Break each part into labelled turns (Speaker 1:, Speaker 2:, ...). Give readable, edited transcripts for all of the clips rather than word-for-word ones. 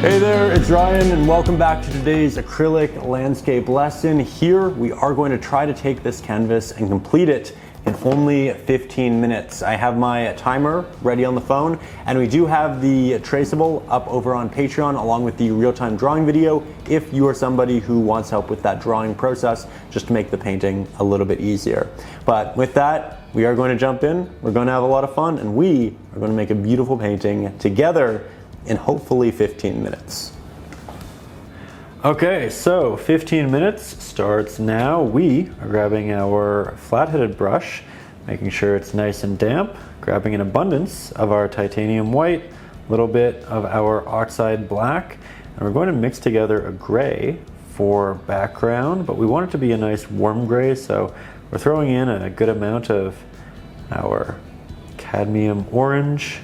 Speaker 1: Hey there, it's Ryan and welcome back to today's acrylic landscape lesson. Here we are going to try to take this canvas and complete it in only 15 minutes. I have my timer ready on the phone and we do have the traceable up over on Patreon along with the real-time drawing video if you are somebody who wants help with that drawing process just to make the painting a little bit easier. But with that, we are going to jump in, we're going to have a lot of fun, and we are going to make a beautiful painting together in hopefully 15 minutes. Okay, so 15 minutes starts now. We are grabbing our flat-headed brush, making sure it's nice and damp, grabbing an abundance of our titanium white, a little bit of our oxide black, and we're going to mix together a gray for background, but we want it to be a nice warm gray, so we're throwing in a good amount of our cadmium orange.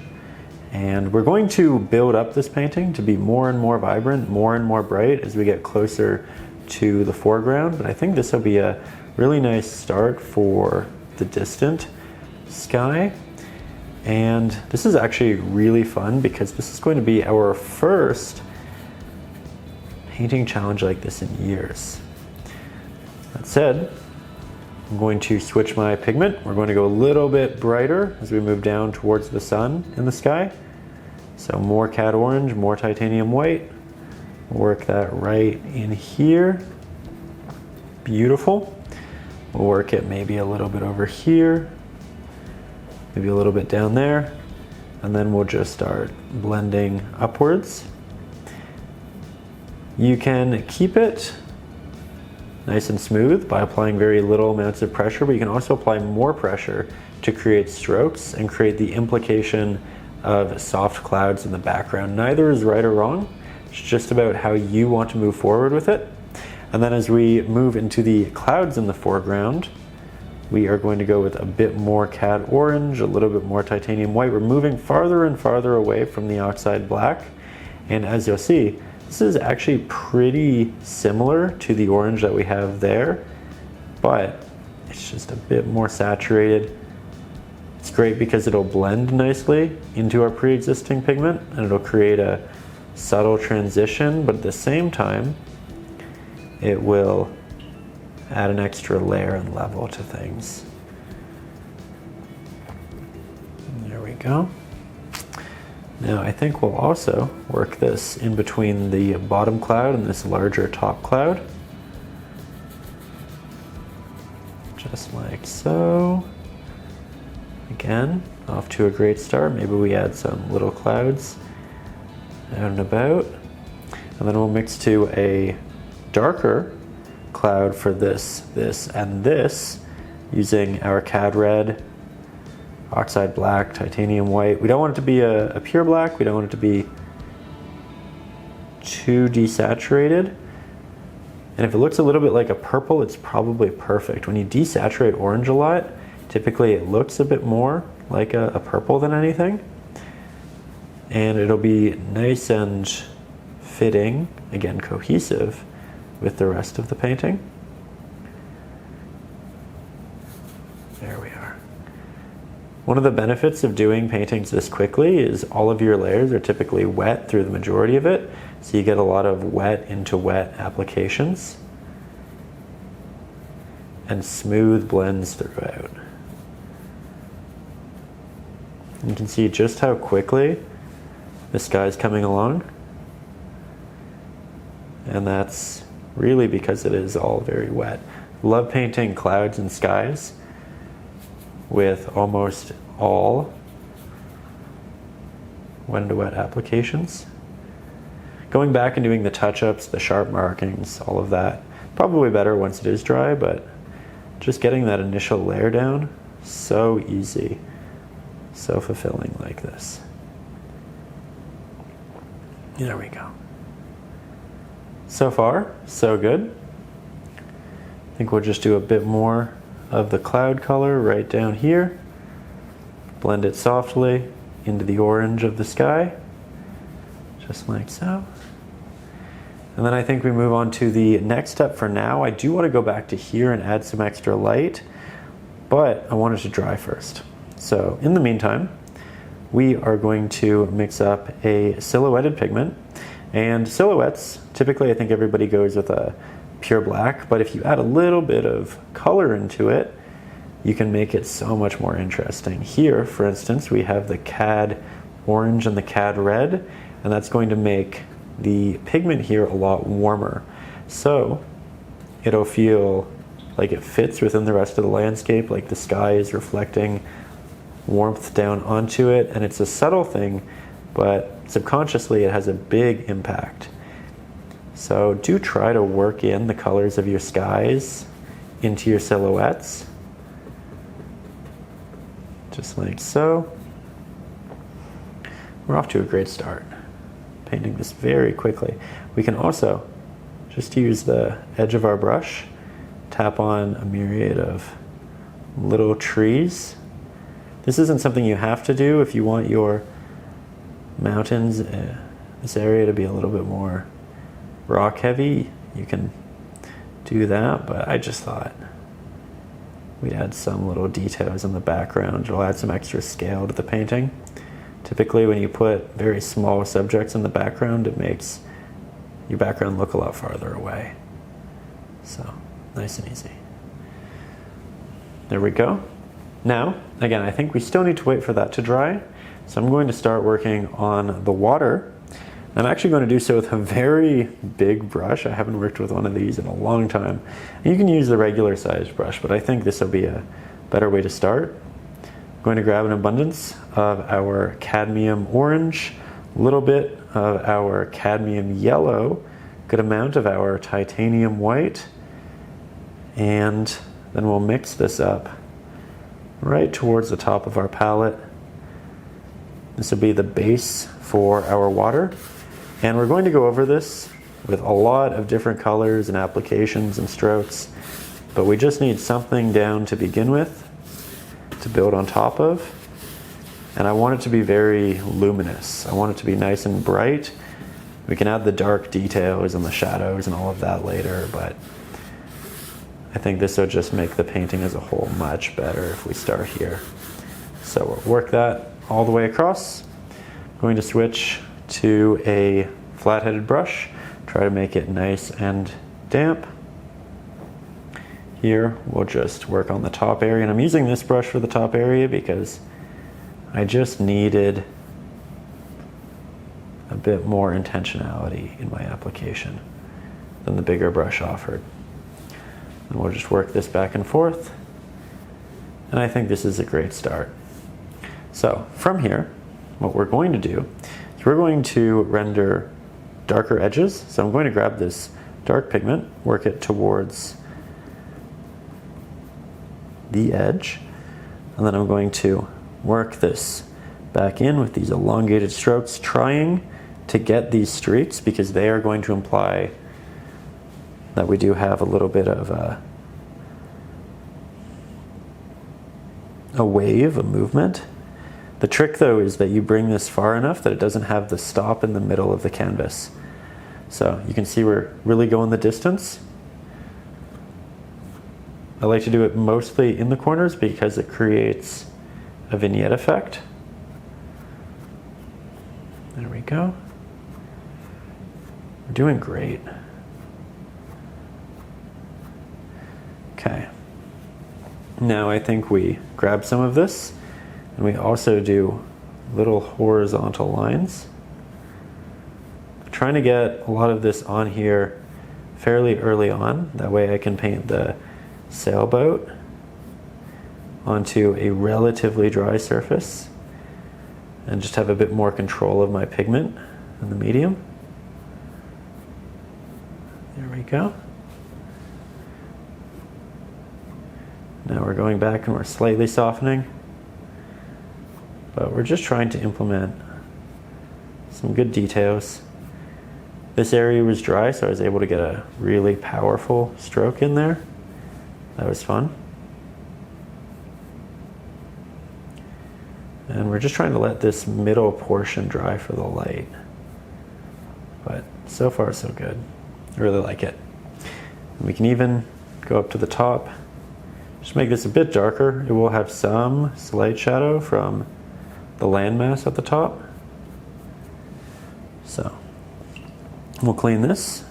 Speaker 1: And we're going to build up this painting to be more and more vibrant, more and more bright as we get closer to the foreground. But I think this will be a really nice start for the distant sky. And this is actually really fun because this is going to be our first painting challenge like this in years. That said, I'm going to switch my pigment. We're going to go a little bit brighter as we move down towards the sun in the sky. So more cad orange, more titanium white. Work that right in here. Beautiful. We'll work it maybe a little bit over here, maybe a little bit down there, and then we'll just start blending upwards. You can keep it nice and smooth by applying very little amounts of pressure, but you can also apply more pressure to create strokes and create the implication of soft clouds in the background. Neither is right or wrong. It's just about how you want to move forward with it. And then as we move into the clouds in the foreground, we are going to go with a bit more cad orange, a little bit more titanium white. We're moving farther and farther away from the oxide black. And as you'll see, this is actually pretty similar to the orange that we have there, but it's just a bit more saturated. It's great because it'll blend nicely into our pre-existing pigment and it'll create a subtle transition, but at the same time, it will add an extra layer and level to things. There we go. Now I think we'll also work this in between the bottom cloud and this larger top cloud. Just like so. Again, off to a great start. Maybe we add some little clouds out and about. And then we'll mix to a darker cloud for this, and this using our Cad Red, Oxide Black, titanium white. We don't want it to be a pure black. We don't want it to be too desaturated. And if it looks a little bit like a purple, it's probably perfect. When you desaturate orange a lot, typically it looks a bit more like a purple than anything. And it'll be nice and fitting, again, cohesive with the rest of the painting. There we are. One of the benefits of doing paintings this quickly is all of your layers are typically wet through the majority of it, so you get a lot of wet into wet applications and smooth blends throughout. You can see just how quickly the sky's coming along, and that's really because it is all very wet. Love painting clouds and skies with almost all wet to wet applications. Going back and doing the touch-ups, the sharp markings, all of that, probably better once it is dry, but just getting that initial layer down, so easy, so fulfilling like this. There we go. So far, so good. I think we'll just do a bit more of the cloud color right down here. Blend it softly into the orange of the sky, just like so. And then I think we move on to the next step for now. I do want to go back to here and add some extra light, but I want it to dry first. So in the meantime, we are going to mix up a silhouetted pigment, And silhouettes, typically I think everybody goes with a pure black, but if you add a little bit of color into it, you can make it so much more interesting. Here, for instance, we have the Cad Orange and the Cad Red, and that's going to make the pigment here a lot warmer. So it'll feel like it fits within the rest of the landscape, like the sky is reflecting warmth down onto it, and it's a subtle thing, but subconsciously it has a big impact. So do try to work in the colors of your skies into your silhouettes, just like so. We're off to a great start, painting this very quickly. We can also just use the edge of our brush, tap on a myriad of little trees. This isn't something you have to do. If you want your mountains, this area to be a little bit more rock heavy, you can do that, but I just thought we'd add some little details in the background. It'll add some extra scale to the painting. Typically when you put very small subjects in the background, it makes your background look a lot farther away. So nice and easy. There we go. Now, again, I think we still need to wait for that to dry. So I'm going to start working on the water. I'm actually going to do so with a very big brush. I haven't worked with one of these in a long time. And you can use the regular sized brush, but I think this will be a better way to start. I'm going to grab an abundance of our Cadmium Orange, a little bit of our Cadmium Yellow, good amount of our Titanium White, and then we'll mix this up right towards the top of our palette. This will be the base for our water. And we're going to go over this with a lot of different colors and applications and strokes, but we just need something down to begin with, to build on top of. And I want it to be very luminous. I want it to be nice and bright. We can add the dark details and the shadows and all of that later, but I think this will just make the painting as a whole much better if we start here. So we'll work that all the way across. I'm going to switch to a flat-headed brush, try to make it nice and damp. Here we'll just work on the top area, and I'm using this brush for the top area because I just needed a bit more intentionality in my application than the bigger brush offered. And we'll just work this back and forth, and I think this is a great start. So from here, what we're going to do is we're going to render darker edges. So I'm going to grab this dark pigment, work it towards the edge, and then I'm going to work this back in with these elongated strokes, trying to get these streaks because they are going to imply that we do have a little bit of a wave, a movement. The trick though is that you bring this far enough that it doesn't have the stop in the middle of the canvas. So you can see we're really going the distance. I like to do it mostly in the corners because it creates a vignette effect. There we go. We're doing great. Okay. Now I think we grab some of this and we also do little horizontal lines. I'm trying to get a lot of this on here fairly early on. That way I can paint the sailboat onto a relatively dry surface and just have a bit more control of my pigment in the medium. There we go. Now we're going back and we're slightly softening, but we're just trying to implement some good details. This area was dry, so I was able to get a really powerful stroke in there. That was fun. And we're just trying to let this middle portion dry for the light. But so far so good. I really like it. And we can even go up to the top. Just make this a bit darker. It will have some slight shadow from the landmass at the top. So We'll clean this.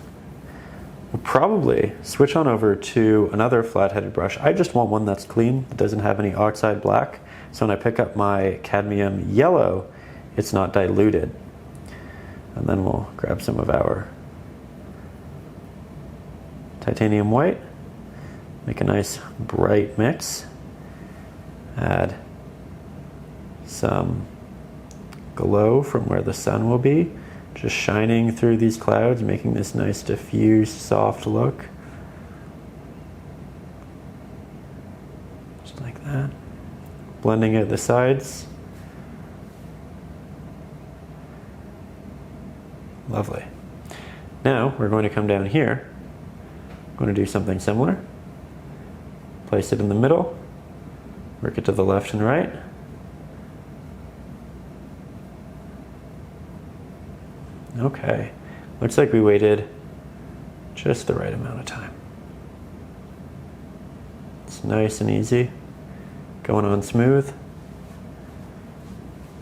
Speaker 1: We'll probably switch on over to another flat-headed brush. I just want one that's clean, that doesn't have any Oxide Black. So when I pick up my Cadmium Yellow, it's not diluted. And then we'll grab some of our Titanium White, make a nice bright mix, add some glow from where the sun will be, just shining through these clouds, making this nice diffused, soft look. Just like that. Blending out the sides. Lovely. Now we're going to come down here. I'm going to do something similar. Place it in the middle, work it to the left and right. Okay, looks like we waited just the right amount of time. It's nice and easy, going on smooth.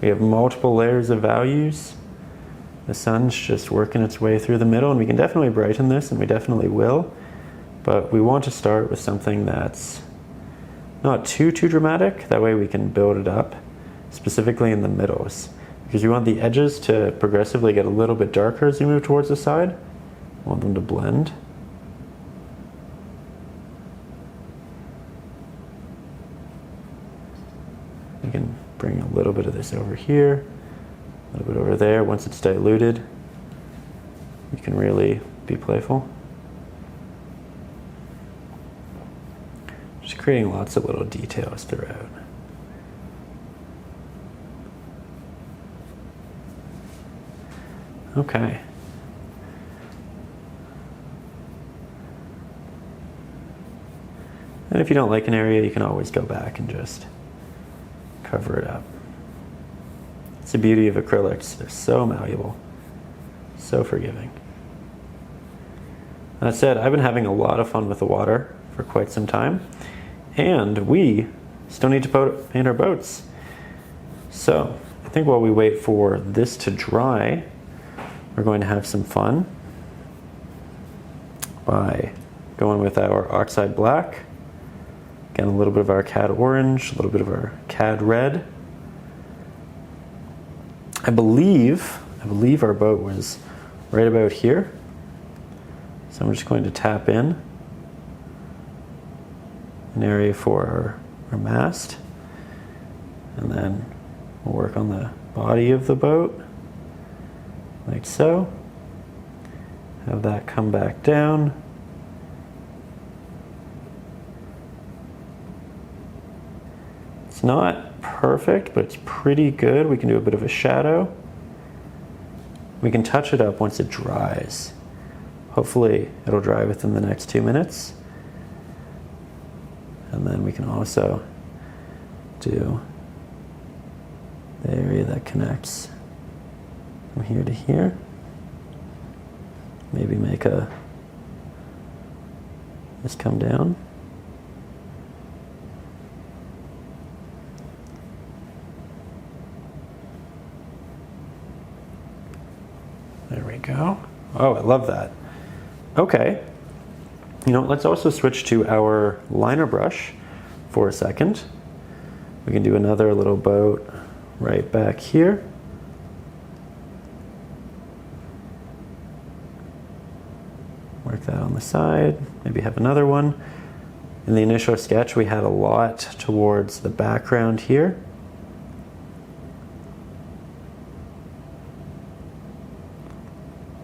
Speaker 1: We have multiple layers of values. The sun's just working its way through the middle, and we can definitely brighten this, and we definitely will. But we want to start with something that's not too dramatic. That way we can build it up, specifically in the middles. Because you want the edges to progressively get a little bit darker as you move towards the side. You want them to blend. You can bring a little bit of this over here, a little bit over there. Once it's diluted, you can really be playful. Just creating lots of little details throughout. Okay. And if you don't like an area, you can always go back and just cover it up. It's the beauty of acrylics. They're so malleable, so forgiving. That said, I've been having a lot of fun with the water for quite some time, and we still need to paint our boats. So I think while we wait for this to dry, we're going to have some fun by going with our Oxide Black, again a little bit of our Cad Orange, a little bit of our Cad Red. I believe our boat was right about here, so I'm just going to tap in an area for our mast, and then we'll work on the body of the boat. Like so. Have that come back down. It's not perfect, but it's pretty good. We can do a bit of a shadow. We can touch it up once it dries. Hopefully it'll dry within the next 2 minutes. And then we can also do the area that connects from here to here. Maybe make this come down. There we go. Oh, I love that. Okay. You know, let's also switch to our liner brush for a second. We can do another little boat right back here. Work that on the side, maybe have another one. In the initial sketch, we had a lot towards the background here.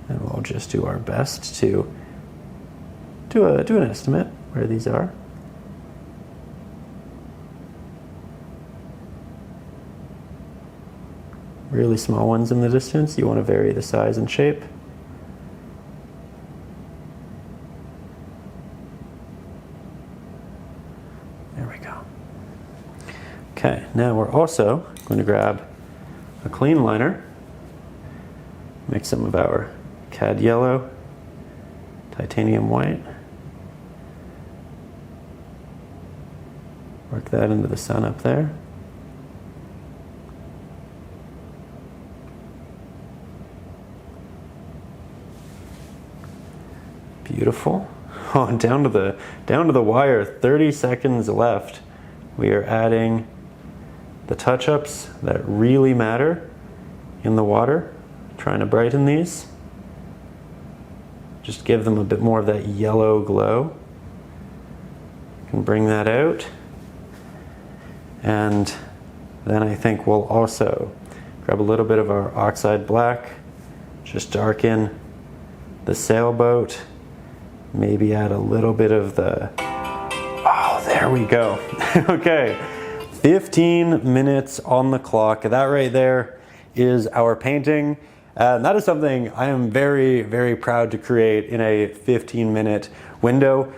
Speaker 1: And we'll just do our best to do an estimate where these are. Really small ones in the distance, you want to vary the size and shape. There we go. Okay, now we're also going to grab a clean liner, mix some of our Cad Yellow, Titanium White, work that into the sun up there. Beautiful. Oh, down to the wire, 30 seconds left. We are adding the touch-ups that really matter in the water, trying to brighten these. Just give them a bit more of that yellow glow. You can bring that out. And then I think we'll also grab a little bit of our Oxide Black, just darken the sailboat, maybe add a little bit of the, oh, there we go. Okay, 15 minutes on the clock. That right there is our painting. And that is something I am very, very proud to create in a 15-minute window.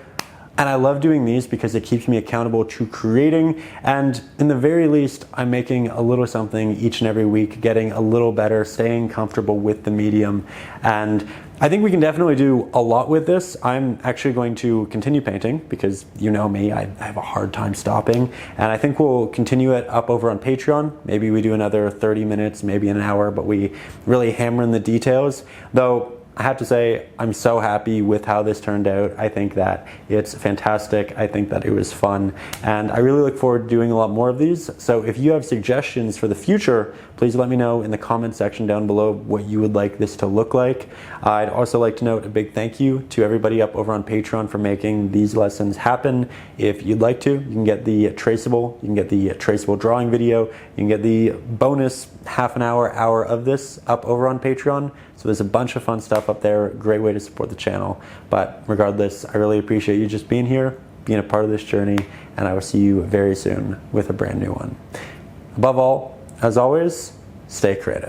Speaker 1: And I love doing these because it keeps me accountable to creating, and in the very least, I'm making a little something each and every week, getting a little better, staying comfortable with the medium. And I think we can definitely do a lot with this. I'm actually going to continue painting because you know me, I have a hard time stopping. And I think we'll continue it up over on Patreon. Maybe we do another 30 minutes, maybe an hour, but we really hammer in the details. Though, I have to say, I'm so happy with how this turned out. I think that it's fantastic. I think that it was fun. And I really look forward to doing a lot more of these. So if you have suggestions for the future, please let me know in the comment section down below what you would like this to look like. I'd also like to note a big thank you to everybody up over on Patreon for making these lessons happen. If you'd like to, you can get the traceable, you can get the traceable drawing video, you can get the bonus half an hour of this up over on Patreon. So there's a bunch of fun stuff up there, great way to support the channel. But regardless, I really appreciate you just being here, being a part of this journey, and I will see you very soon with a brand new one. Above all, as always, stay creative.